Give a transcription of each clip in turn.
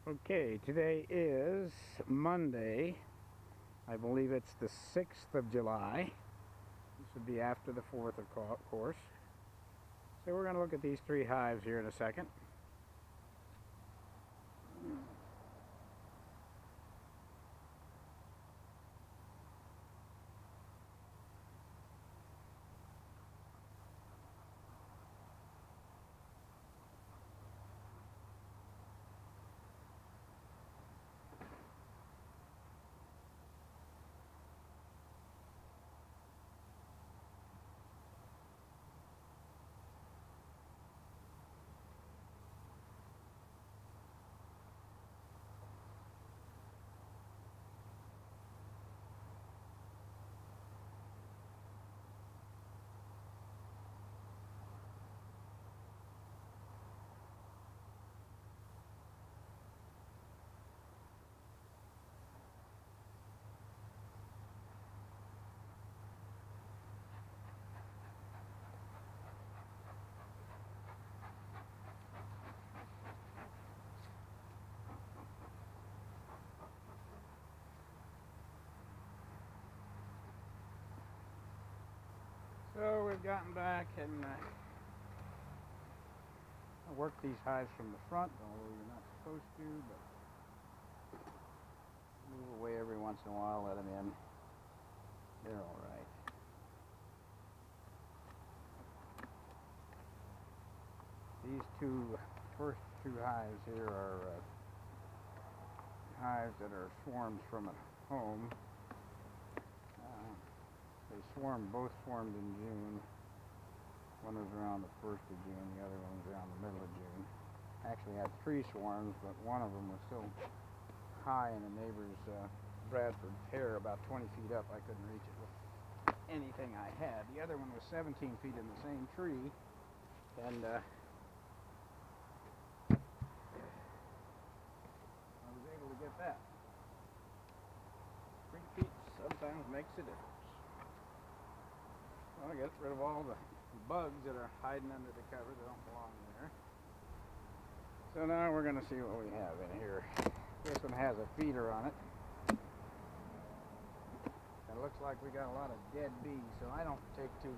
Okay, today is Monday. I believe it's the 6th of July. This would be after the 4th, of course. So we're going to look at these three hives here in a second. So we've gotten back and I worked these hives from the front, although you're not supposed to, but move away every once in a while, let them in. They're all right. These first two hives here are hives that are swarms from at home. Both swarmed in June. One was around the 1st of June, the other one was around the middle of June. Actually had three swarms, but one of them was so high in a neighbor's Bradford pear, about 20 feet up, I couldn't reach it with anything I had. The other one was 17 feet in the same tree, and I was able to get that. 3 feet sometimes makes a difference. Well, I get rid of all the bugs that are hiding under the cover that don't belong there. So now we're going to see what we have in here. This one has a feeder on it. It looks like we got a lot of dead bees, so I don't take too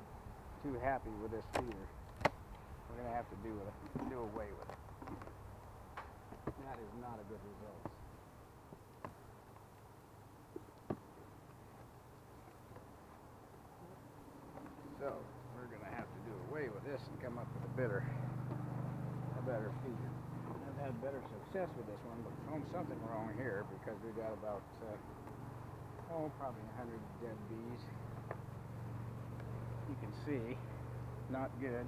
happy with this feeder. We're going to have to do away with it. That is not a good result. So we're going to have to do away with this and come up with a better feeder. I've had better success with this one, but there's something wrong here because we got about probably 100 dead bees. You can see, not good.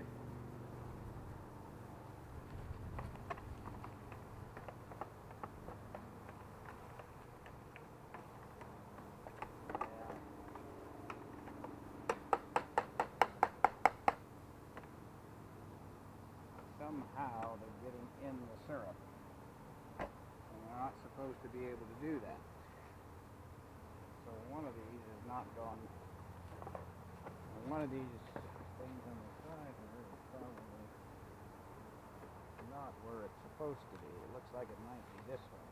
Somehow they're getting in the syrup, and they're not supposed to be able to do that. So one of these is not gone. One of these things on the side here is probably not where it's supposed to be. It looks like it might be this one.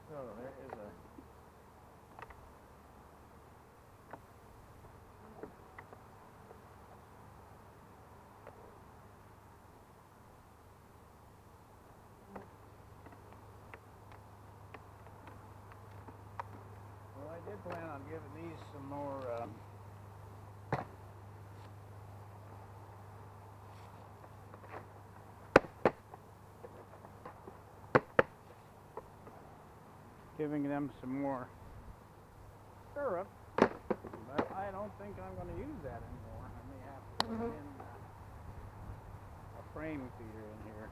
So there is a well, I did plan on giving these some more syrup, but I don't think I'm going to use that anymore. I may have to put in a frame feeder in here.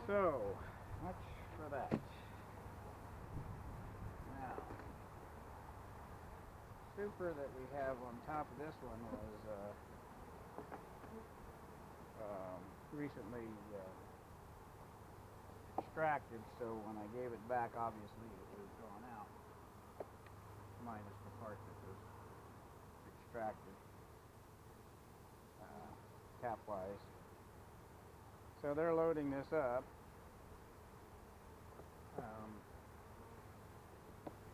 So much for that. Now, super that we have on top of this one was recently extracted, so when I gave it back, obviously it was drawn out, minus the part that was extracted cap-wise. So they're loading this up.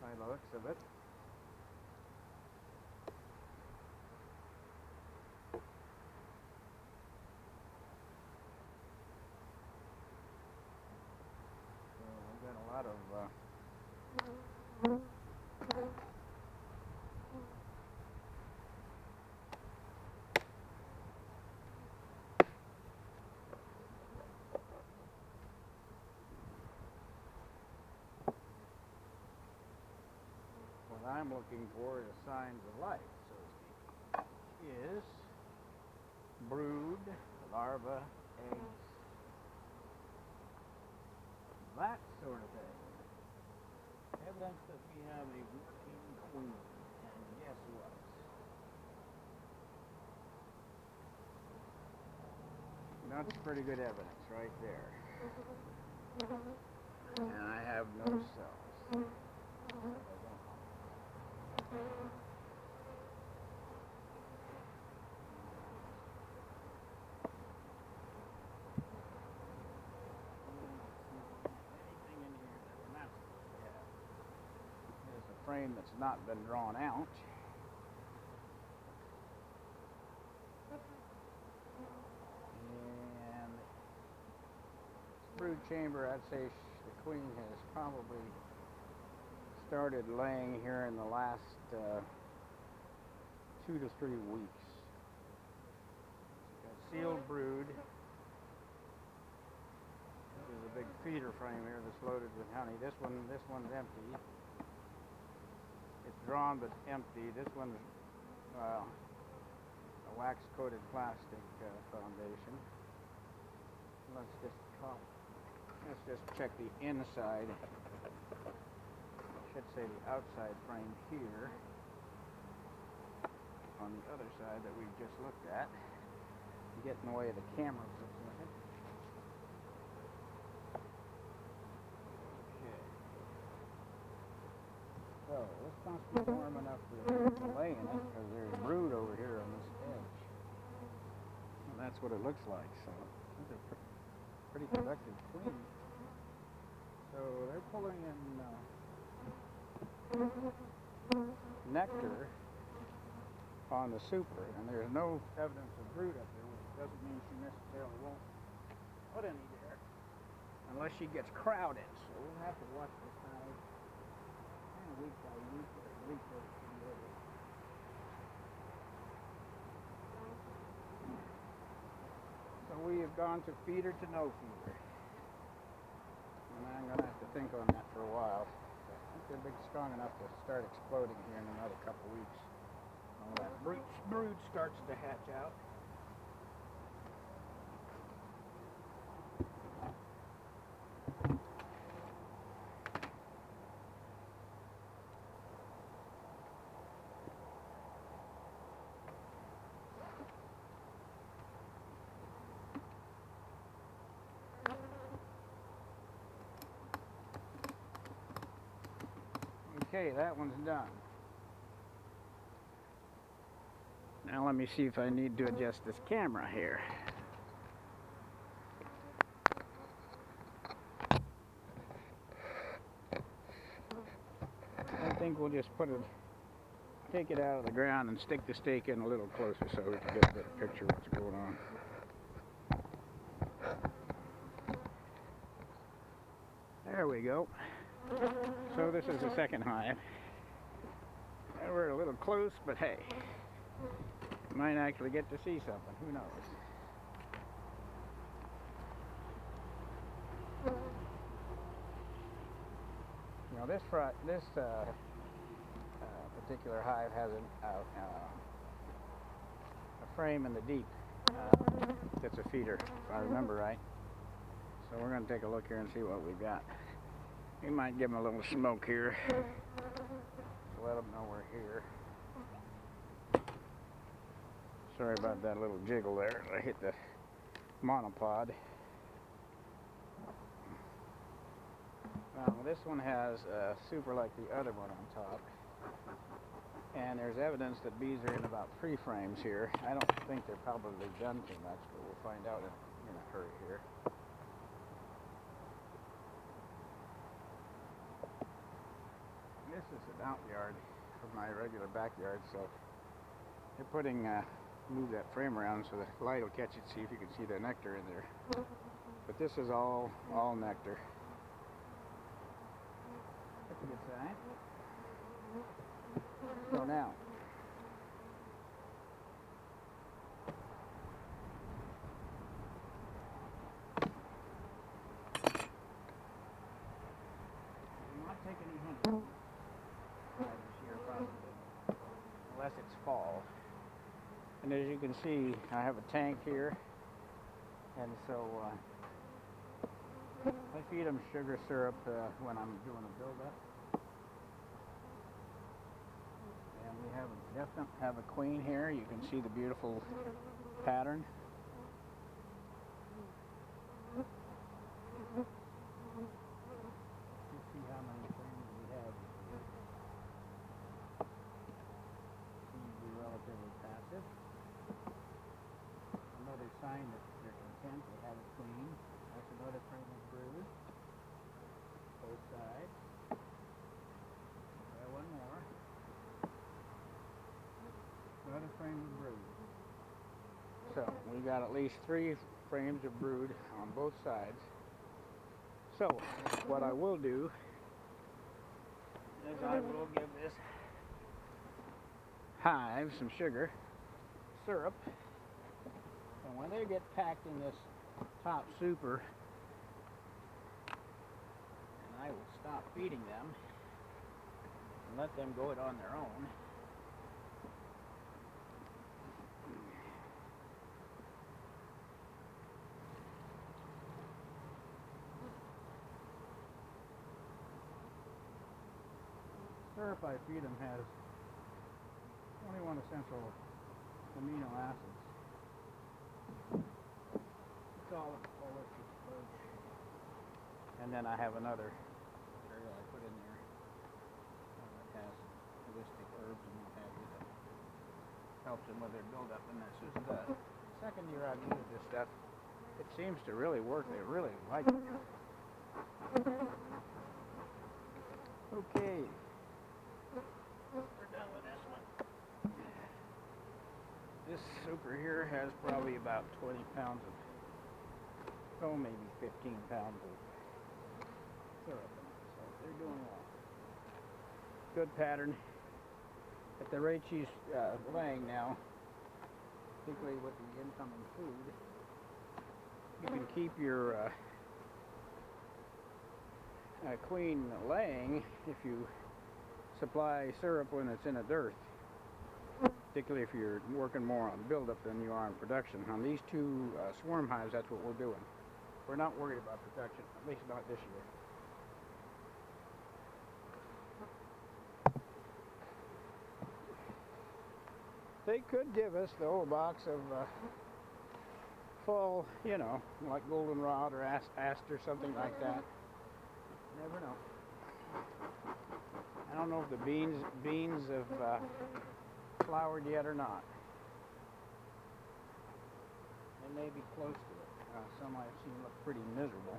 By the looks of it. So we've got a lot of what I'm looking for is signs of life, so to speak, is brood, larva, eggs, that sort of thing. Evidence that we have a working queen, and guess what? That's pretty good evidence right there. And I have no cells. Frame that's not been drawn out. And brood chamber, I'd say the queen has probably started laying here in the last 2 to 3 weeks. Got sealed brood. This is a big feeder frame here that's loaded with honey. This one's empty. It's drawn but empty. This one's a wax-coated plastic foundation. Let's just check the inside. I should say the outside frame here. On the other side that we just looked at. Get in the way of the camera for a second. So, this must be warm enough to lay in it, because there's brood over here on this edge. And that's what it looks like, so these are pretty productive queens. So, they're pulling in nectar on the super, and there's no evidence of brood up there, which doesn't mean she necessarily won't put any there, unless she gets crowded. So, we'll have to watch this hive. Week by week or week by week. So we have gone to feeder to no feeder. And I'm going to have to think on that for a while. I think they're big, strong enough to start exploding here in another couple weeks. All that brood starts to hatch out. Okay, that one's done. Now let me see if I need to adjust this camera here. I think we'll just take it out of the ground and stick the stake in a little closer so we can get a better picture of what's going on. There we go. So this is the second hive. And we're a little close, but hey, might actually get to see something. Who knows? You know, this particular hive has a frame in the deep that's a feeder, if I remember right. So we're going to take a look here and see what we've got. We might give them a little smoke here to let them know we're here. Sorry about that little jiggle there. I hit the monopod. This one has super like the other one on top. And there's evidence that bees are in about 3 frames here. I don't think they're probably done too much, but we'll find out in a hurry here. This is an out yard from my regular backyard, so they're putting, move that frame around so the light will catch it, see if you can see the nectar in there. But this is all nectar. That's a good sign. So now, you not take any honey this year, probably, unless it's fall. And as you can see, I have a tank here, and so I feed them sugar syrup when I'm doing a buildup. And we definitely have a queen here. You can see the beautiful pattern. You see how many frames we have here. Seems to be relatively passive. Another sign that they're content to have a queen. That's another frame of brood. Both sides. Try one more. Another frame of brood. So we got at least 3 frames of brood on both sides. So what I will do is I will give this hive some sugar syrup, and when they get packed in this top super, and I will stop feeding them and let them go it on their own. Syrup I feed them has 21 essential amino acids. It's all holistic approach. And then I have another area I put in there that has holistic herbs and what have you that helps them with their buildup. And this is the second year I've used this stuff. It seems to really work. They really like it. Okay. We're done with this one. This super here has probably about 20 pounds of, oh, maybe 15 pounds of syrup in it. So they're doing well. Good pattern. At the rate she's laying now, particularly with the incoming food, you can keep your queen laying if you supply syrup when it's in a dearth, particularly if you're working more on buildup than you are on production. On these 2 swarm hives, that's what we're doing. We're not worried about production, at least not this year. They could give us, though, a box of fall, you know, like goldenrod or aster, something like that. Never know. I don't know if the beans have flowered yet or not. They may be close to it. Some I've seen look pretty miserable.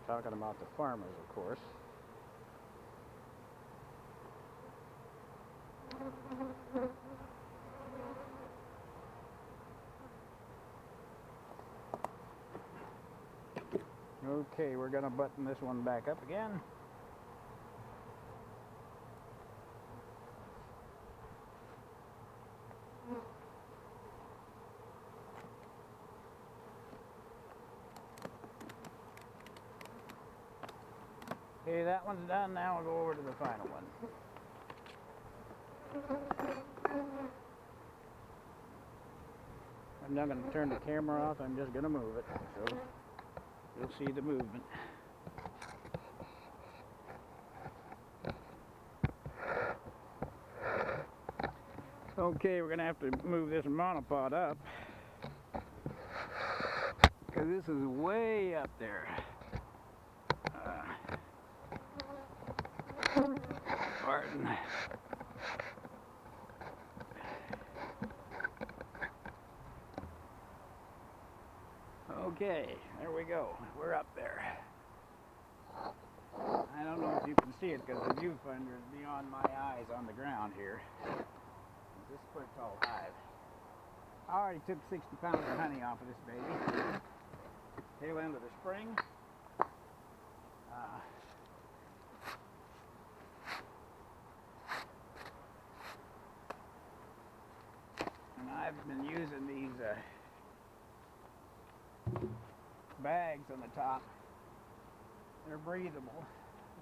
Talking about the farmers, of course. Okay, we're going to button this one back up again. Okay, that one's done. Now we'll go over to the final one. I'm not going to turn the camera off. I'm just going to move it. So you'll see the movement. Okay, we're going to have to move this monopod up. because this is way up there. Pardon. Okay, there we go. We're up there. I don't know if you can see it because the viewfinder is beyond my eyes on the ground here. This is a pretty tall hive. I already took 60 pounds of honey off of this baby. Tail end of the spring. And I've been using these bags on the top. They're breathable.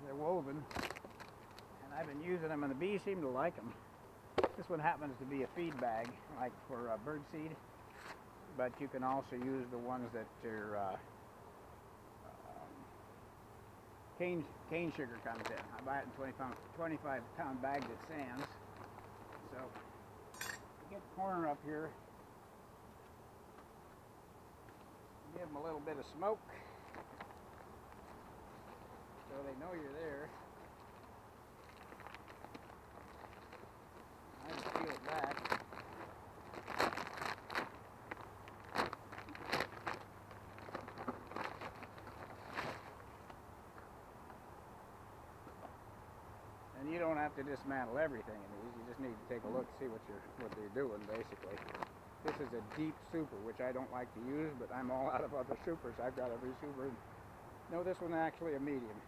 They're woven. And I've been using them, and the bees seem to like them. This one happens to be a feed bag, like for bird seed. But you can also use the ones that are cane sugar comes in. I buy it in 25-pound bags at Sam's. So get the corner up here. Give them a little bit of smoke so they know you're there. I can peel it back. And you don't have to dismantle everything in these. You just need to take a look, see what they're doing, basically. This is a deep super, which I don't like to use, but I'm all out of other supers. I've got every super. No, this one actually a medium.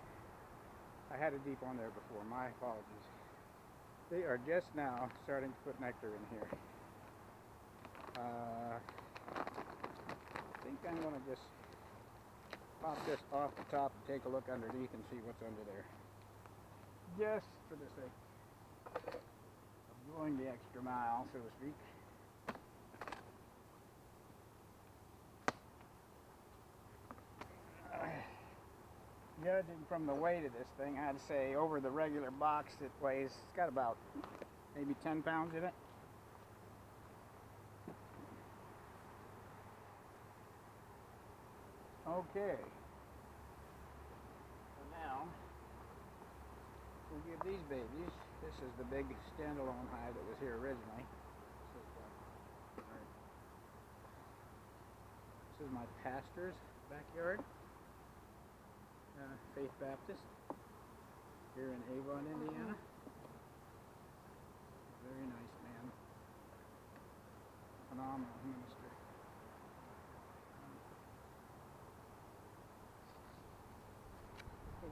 I had a deep on there before. My apologies. They are just now starting to put nectar in here. I think I'm going to just pop this off the top and take a look underneath and see what's under there. Just for the sake of going the extra mile, so to speak. Judging from the weight of this thing, I'd say over the regular box it weighs, it's got about maybe 10 pounds in it. Okay. So now, we'll give these babies, this is the big standalone hive that was here originally. This is my pastor's backyard. Faith Baptist here in Avon, Indiana. Very nice man. Phenomenal minister.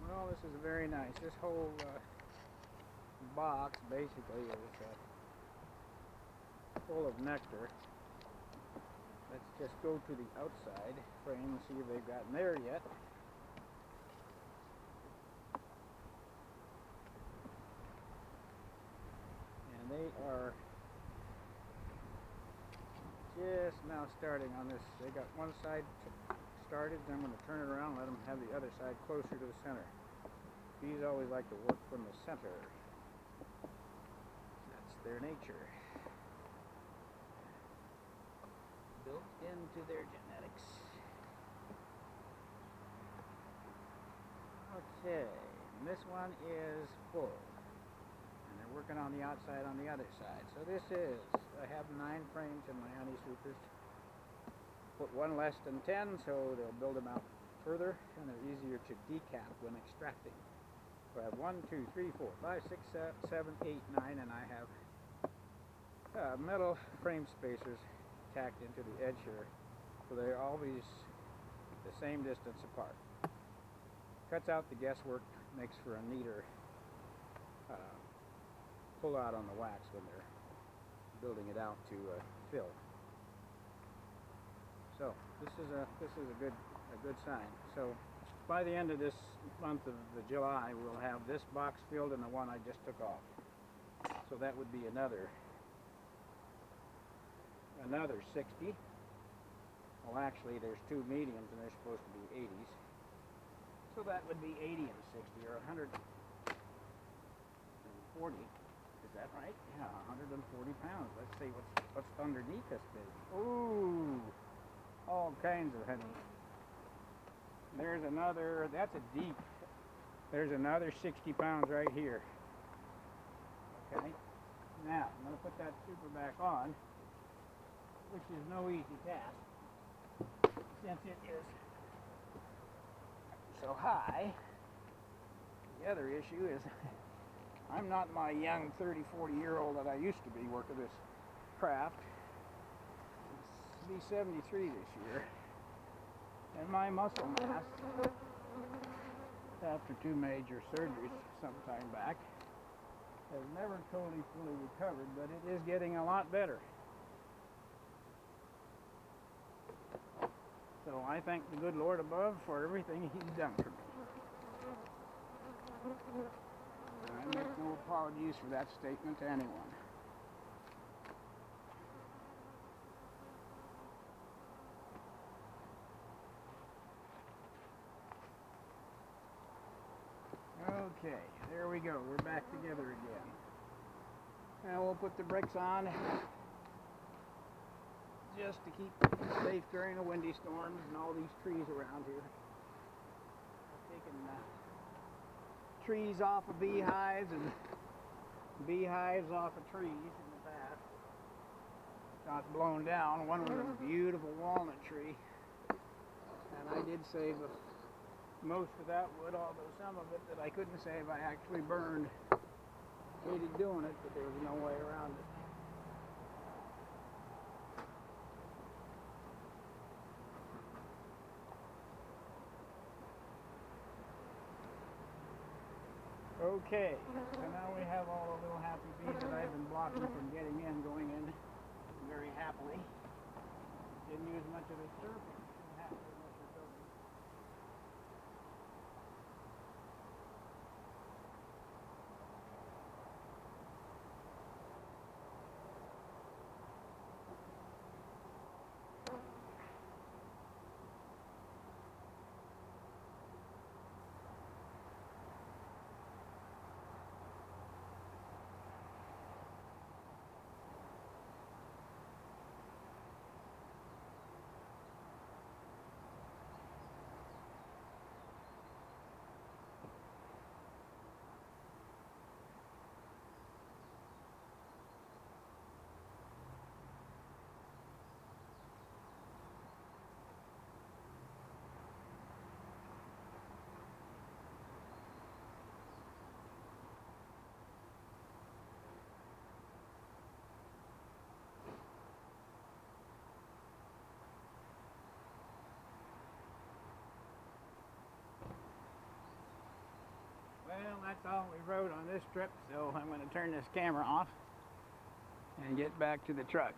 Well, this is very nice. This whole box basically is full of nectar. Let's just go to the outside frame and see if they've gotten there yet. They are just now starting on this. They got one side started, then I'm going to turn it around and let them have the other side closer to the center. Bees always like to work from the center. That's their nature. Built into their genetics. Okay, and this one is full. Working on the outside on the other side. So this is, I have 9 frames in my honey supers. Put one less than 10 so they'll build them out further and they're easier to decap when extracting. So I have 1, 2, 3, 4, 5, 6, 7, 8, 9, and I have metal frame spacers tacked into the edge here. So they're always the same distance apart. Cuts out the guesswork, makes for a neater pull out on the wax when they're building it out to fill. So this is a good sign. So by the end of this month of July, we'll have this box filled and the one I just took off. So that would be another 60. Well, actually, there's 2 mediums and they're supposed to be 80s. So that would be 80 and 60, or 140. Is that right? Yeah, 140 pounds. Let's see what's underneath this baby. Ooh, all kinds of honey. There's another, that's a deep. There's another 60 pounds right here. Okay. Now, I'm going to put that super back on, which is no easy task, since it is so high. The other issue is I'm not my young 30, 40-year-old that I used to be working this craft. I'll be 73 this year. And my muscle mass, after 2 major surgeries some time back, has never totally fully recovered, but it is getting a lot better. So I thank the good Lord above for everything He's done for me. And I make no apologies for that statement to anyone. Okay, there we go. We're back together again. Now we'll put the brakes on just to keep safe during the windy storms and all these trees around here. I've taken trees off of beehives and beehives off of trees in the past. Got blown down. One was a beautiful walnut tree, and I did save most of that wood, although some of it that I couldn't save I actually burned. Hated doing it, but there was no way around it. Okay, so now we have all the little happy bees that I've been blocking from getting in, going in very happily. Didn't use much of a surface. Well, that's all we rode on this trip, so I'm going to turn this camera off and get back to the truck.